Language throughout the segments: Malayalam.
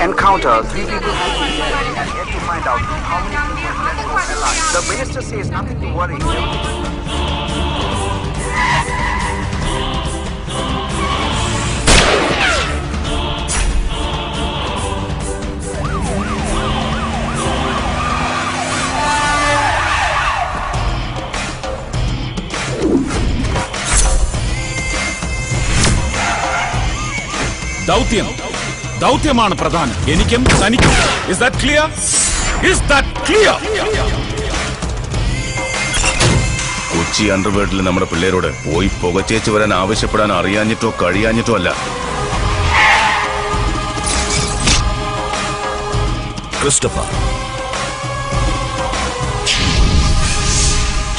encounter, 3 people have been dead and yet to find out how many people were alive. The minister says nothing to worry. ദൗത്യമാണ് പ്രധാനം. എനിക്കും തനിക്കും. Is that clear? Is that clear? Kochi അണ്ടർവേൾഡിൽ നമ്മുടെ പിള്ളേരോട് പോയി പുകച്ചേച്ച് വരാൻ ആവശ്യപ്പെടാൻ അറിയാഞ്ഞിട്ടോ കഴിയാഞ്ഞിട്ടോ അല്ല. Christopher,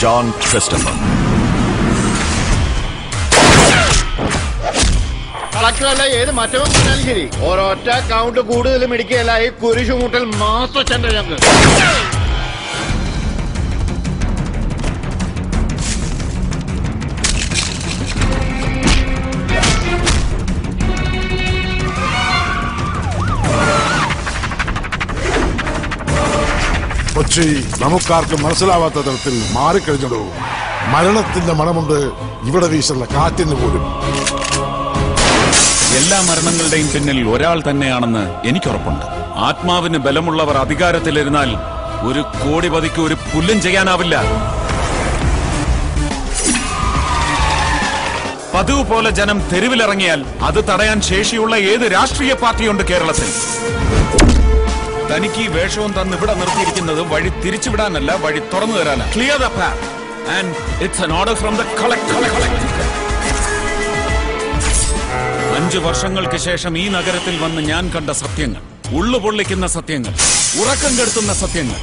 John Christopher. കളക്ടറല്ല ഏത് മറ്റവും പറഞ്ഞാലും ശരി, ഒരൊറ്റ കൗണ്ട് കൂടുതൽ മേടിക്കുകയല്ല ഈ കുരിശുമുട്ടൽ മാസച്ചന്റെ ഞങ്ങൾ. കൊച്ചി നമുക്കാർക്കും മനസ്സിലാവാത്ത തരത്തിൽ മാറിക്കഴിഞ്ഞോ. മരണത്തിന്റെ മണമുണ്ട് ഇവിടെ വീശുന്ന കാറ്റിന് പോലും. എല്ലാ മരണങ്ങളുടെയും പിന്നിൽ ഒരാൾ തന്നെയാണെന്ന് എനിക്കുറപ്പുണ്ട്. ആത്മാവിന് ബലമുള്ളവർ അധികാരത്തിലിരുന്നാൽ ഒരു കോടിപതിക്ക് ഒരു പുല്ലും ചെയ്യാനാവില്ല. പതിവ് പോലെ ജനം തെരുവിലിറങ്ങിയാൽ അത് തടയാൻ ശേഷിയുള്ള ഏത് രാഷ്ട്രീയ പാർട്ടിയുണ്ട് കേരളത്തിൽ? തനിക്ക് ഈ വേഷവും തന്ന് ഇവിടെ നിർത്തിയിരിക്കുന്നത് വഴി തിരിച്ചുവിടാനല്ല, വഴി തുറന്നു തരാനാണ്. Clear the path and it's an order from the collector. 5 വർഷങ്ങൾക്ക് ശേഷം ഈ നഗരത്തിൽ വന്ന് ഞാൻ കണ്ട സത്യങ്ങൾ, ഉള്ളുപൊള്ളിക്കുന്ന സത്യങ്ങൾ, ഉറക്കം കെടുത്തുന്ന സത്യങ്ങൾ,